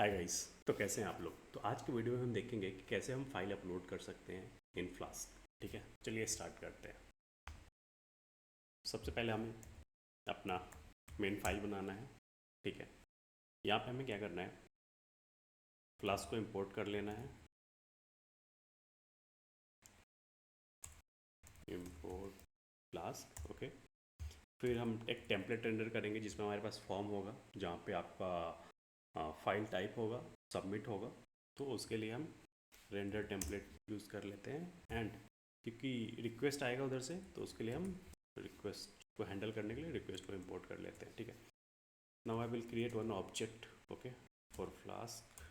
Hi guys. तो कैसे हैं आप लोग। तो आज के वीडियो में हम देखेंगे कि कैसे हम फाइल अपलोड कर सकते हैं इन फ्लास्क। ठीक है, चलिए स्टार्ट करते हैं। सबसे पहले हमें अपना मेन फाइल बनाना है। ठीक है, यहाँ पे हमें क्या करना है, फ्लास्क को इंपोर्ट कर लेना है। Import flask, okay. फिर हम एक टेम्पलेट रेंडर करेंगे जिसमें हमारे पास फॉर्म होगा, जहाँ पे आपका फाइल टाइप होगा, सबमिट होगा। तो उसके लिए हम रेंडर टेम्पलेट यूज़ कर लेते हैं। एंड क्योंकि रिक्वेस्ट आएगा उधर से, तो उसके लिए हम रिक्वेस्ट को हैंडल करने के लिए रिक्वेस्ट को इंपोर्ट कर लेते हैं। ठीक है, now I will create one object, okay, for flask.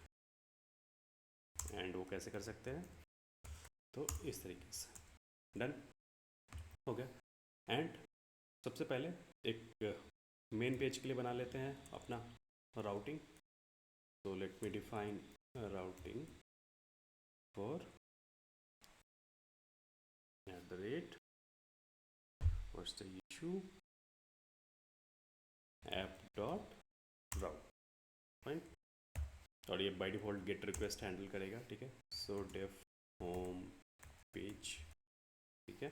And वो कैसे कर सकते हैं, तो इस तरीके से डन हो गया। एंड सबसे पहले एक मेन पेज के लिए बना लेते हैं अपना राउटिंग। तो let me define routing for @ what's the issue app.route, fine. और ये by default gate request handle करेगा। ठीक है, सो डेफ होम पेज। ठीक है,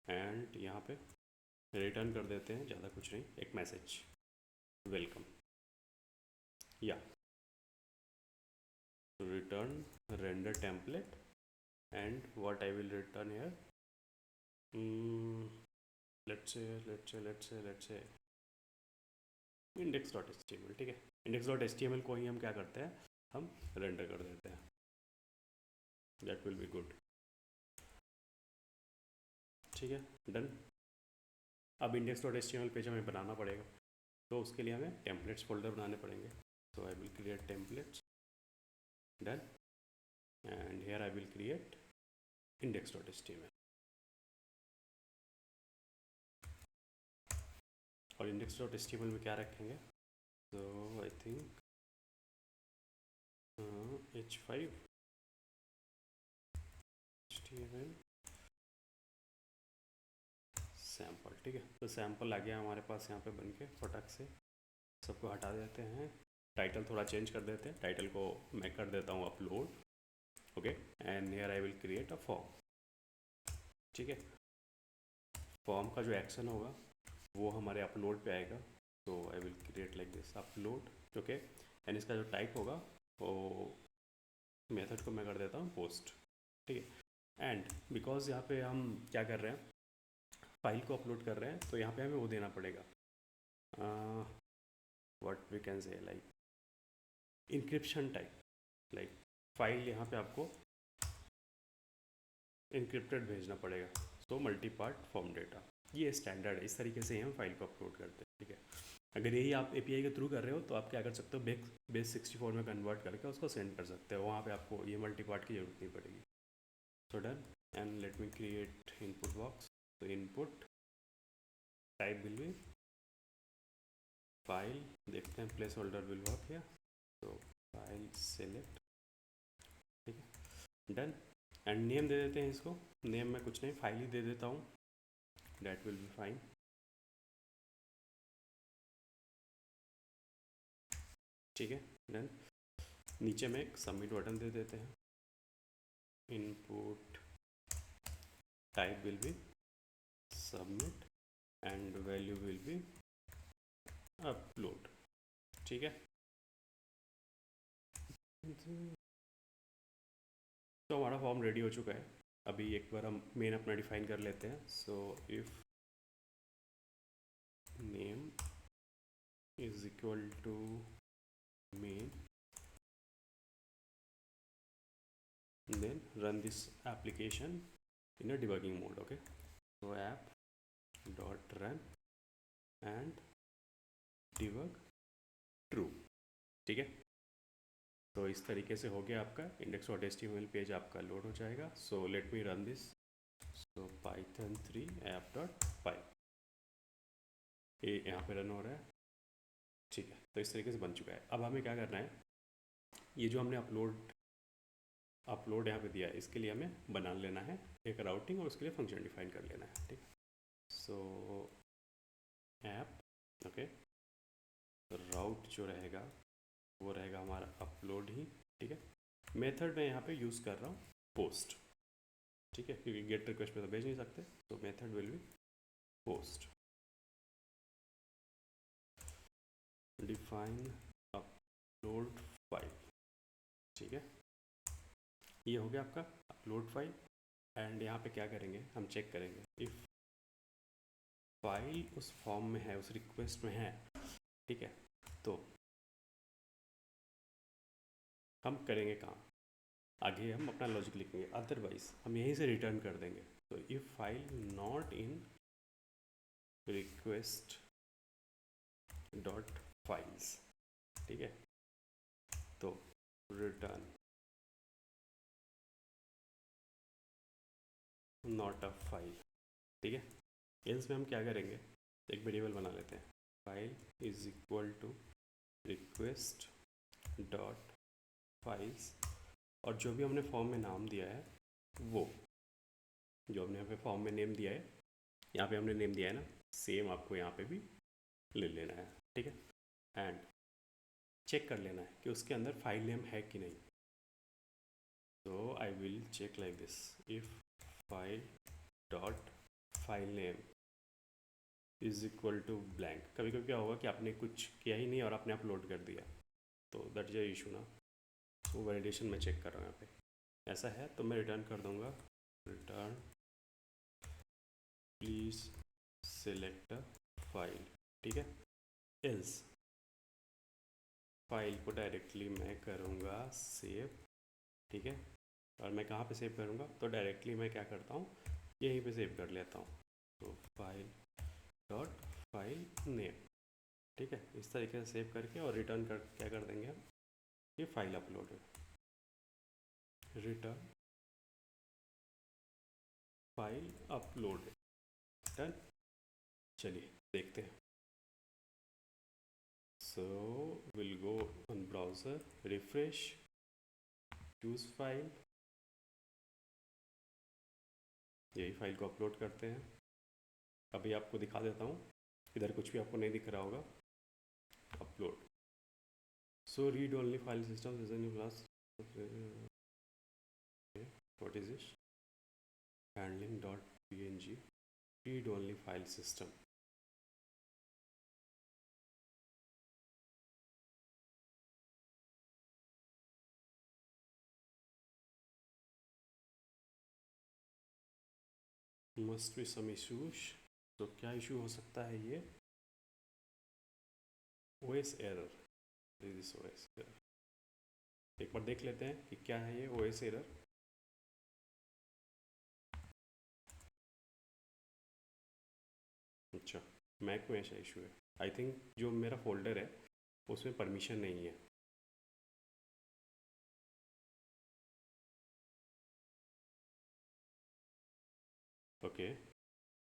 एंड यहाँ पे रिटर्न कर देते हैं, ज़्यादा कुछ नहीं, एक मैसेज वेलकम या return render template. And what I will return here, let's say index.html। ठीक है, index.html को ही हम क्या करते हैं, हम रेंडर कर देते हैं। That will be good. ठीक है, डन। अब index.html पेज हमें बनाना पड़ेगा, तो उसके लिए हमें टेम्पलेट्स फोल्डर बनाने पड़ेंगे। So I will create templates, done. And here I will create index.html। और index.html में क्या रखेंगे, तो I think h5 html sample. ठीक है, तो सैम्पल आ गया हमारे पास यहाँ पे बन के, फटक से सबको हटा देते हैं। टाइटल थोड़ा चेंज कर देते हैं, टाइटल को मैं कर देता हूँ upload, okay. And here I will create a form. ठीक है, फॉर्म का जो एक्शन होगा वो हमारे अपलोड पे आएगा। तो I will create like this upload, okay. And इसका जो टाइप होगा वो मेथड को मैं कर देता हूँ पोस्ट। ठीक है, एंड बिकॉज यहाँ पे हम क्या कर रहे हैं, फाइल को अपलोड कर रहे हैं, तो यहाँ पे हमें वो देना पड़ेगा, what we can say, like encryption type. Like file यहाँ पे आपको इनक्रिप्टेड भेजना पड़ेगा, तो मल्टी पार्ट फॉर्म डेटा, ये स्टैंडर्ड है। इस तरीके से ही हम फाइल को अपलोड करते हैं। ठीक है, अगर यही आप एपीआई के थ्रू कर रहे हो तो आप क्या कर सकते हो, बेस 64 में कन्वर्ट करके उसको सेंड कर सकते हो, वहाँ पे आपको ये मल्टी पार्ट की जरूरत नहीं पड़ेगी। So done. And let me create input box. तो input type will be file, देखते हैं placeholder will work here, तो फाइल सेलेक्ट। ठीक है, डन। एंड नेम दे देते हैं इसको, नेम में कुछ नहीं, फाइल ही दे देता हूँ, दैट विल बी फाइन। ठीक है, डन। नीचे में एक सबमिट बटन दे देते हैं, input type will B submit and value will be upload. ठीक है, तो हमारा फॉर्म रेडी हो चुका है। अभी एक बार हम मेन अपना डिफाइन कर लेते हैं। So if name is equal to main, then run this application in a debugging mode, okay। so app dot run and debug true। ठीक है, तो इस तरीके से हो गया आपका index.html पेज आपका लोड हो जाएगा। So let me run this. So python 3 app.py, ये यहाँ पे रन हो रहा है। ठीक है, तो इस तरीके से बन चुका है। अब हमें क्या करना है, ये जो हमने अपलोड यहाँ पे दिया है, इसके लिए हमें बना लेना है एक राउटिंग, और उसके लिए फंक्शन डिफाइन कर लेना है। ठीक है, सो ऐप, ओके, राउट जो रहेगा वो रहेगा हमारा अपलोड ही, ठीक है। मेथड मैं यहाँ पे यूज़ कर रहा हूँ पोस्ट, ठीक है, क्योंकि गेट रिक्वेस्ट में तो भेज नहीं सकते, तो method will be post. Define upload file, ठीक है, ये हो गया आपका अपलोड फाइल। एंड यहाँ पे क्या करेंगे, हम चेक करेंगे इफ़ फाइल उस फॉर्म में है, उस रिक्वेस्ट में है, ठीक है, तो हम करेंगे काम, आगे हम अपना लॉजिक लिखेंगे, अदरवाइज हम यहीं से रिटर्न कर देंगे। तो if file not in request dot files, ठीक है, तो रिटर्न नॉट अ फाइल, ठीक है। एल्स में हम क्या करेंगे, एक वेरिएबल बना लेते हैं, file is equal to request dot files, और जो भी हमने फॉर्म में नाम दिया है वो, जो हमने यहाँ पे फॉर्म में नेम दिया है, यहाँ पे हमने नेम दिया है ना, सेम आपको यहाँ पे भी ले लेना है, ठीक है। एंड चेक कर लेना है कि उसके अंदर फाइल नेम है कि नहीं। तो I will check like this, if file dot file name is equal to blank. कभी कभी क्या होगा कि आपने कुछ किया ही नहीं और आपने अपलोड कर दिया, तो दैट इज इशू ना। तो वैलिडेशन में चेक कर रहा हूँ यहाँ पे, ऐसा है तो मैं रिटर्न कर दूंगा, return please select a file, ठीक है। एल्स फाइल को डायरेक्टली मैं करूँगा सेव, ठीक है, और मैं कहाँ पे सेव करूँगा, तो डायरेक्टली मैं क्या करता हूँ, यहीं पे सेव कर लेता हूँ। तो फाइल डॉट फाइल नेम, ठीक है, इस तरीके से सेव करके और रिटर्न कर क्या कर देंगे हम, ये फाइल अपलोड है, रिटर्न फाइल अपलोड, डन। चलिए देखते हैं। So will go on browser, refresh, choose file, यही फाइल को अपलोड करते हैं। अभी आपको दिखा देता हूँ, इधर कुछ भी आपको नहीं दिख रहा होगा, upload. So read only file system is in class, what is this, handling dot png, read only file system। Must be some issues, तो क्या इशू हो सकता है ये, OS error, this OS error. एक बार देख लेते हैं कि क्या है ये ओएस एरर। अच्छा, मैक में ऐसा इशू है, आई थिंक जो मेरा फोल्डर है उसमें परमिशन नहीं है। Okay,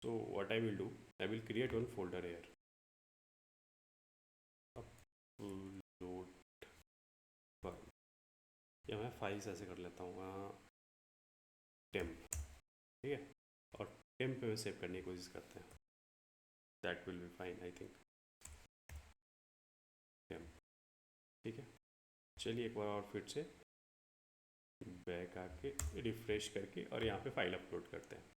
so what I will do, I will create one folder here, upload file, या मैं फाइल्स ऐसे कर लेता हूँ, टेम्प, ठीक है, और टेम्प पे में सेव करने की कोशिश करते हैं, that will be fine I think, temp, ठीक है। चलिए एक बार और फिर से बैक आके रिफ्रेश करके और यहाँ पे फाइल अपलोड करते हैं।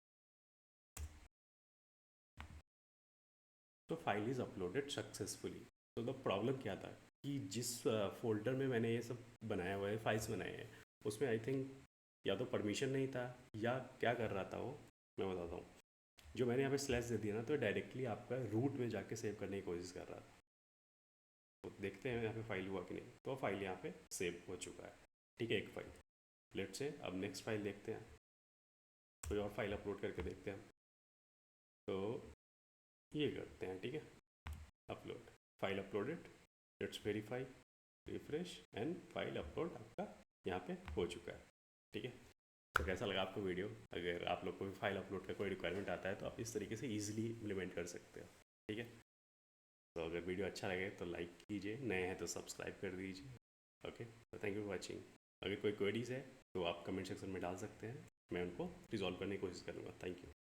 तो फाइल इज़ अपलोडेड सक्सेसफुली। तो द प्रॉब्लम क्या था कि जिस फोल्डर में मैंने ये सब बनाया हुआ है, फाइल्स बनाए हैं, उसमें आई थिंक या तो परमिशन नहीं था या क्या कर रहा था वो, मैं बताता हूँ। जो मैंने यहाँ पे स्लैश दे दिया ना, तो डायरेक्टली आपका रूट में जाके सेव करने की कोशिश कर रहा था। तो देखते हैं यहाँ पे फाइल हुआ कि नहीं, तो फाइल यहाँ पे सेव हो चुका है, ठीक है, एक फाइल। लेट से अब नेक्स्ट फाइल देखते हैं, कोई और फाइल अपलोड करके देखते हैं। तो ये करते हैं, ठीक है, upload, file uploaded, let's verify, refresh and file upload आपका यहाँ पे हो चुका है, ठीक है। तो कैसा लगा आपको वीडियो, अगर आप लोग को भी फाइल अपलोड का कोई रिक्वायरमेंट आता है तो आप इस तरीके से ईजिली इम्प्लीमेंट कर सकते हो, ठीक है। तो अगर वीडियो अच्छा लगे तो लाइक कीजिए, नए हैं तो सब्सक्राइब कर दीजिए, ओके। तो थैंक यू फॉर वॉचिंग। अगर कोई क्वेरीज है तो आप कमेंट सेक्शन में डाल सकते हैं, मैं उनको रिजॉल्व करने की कोशिश करूँगा। Thank you.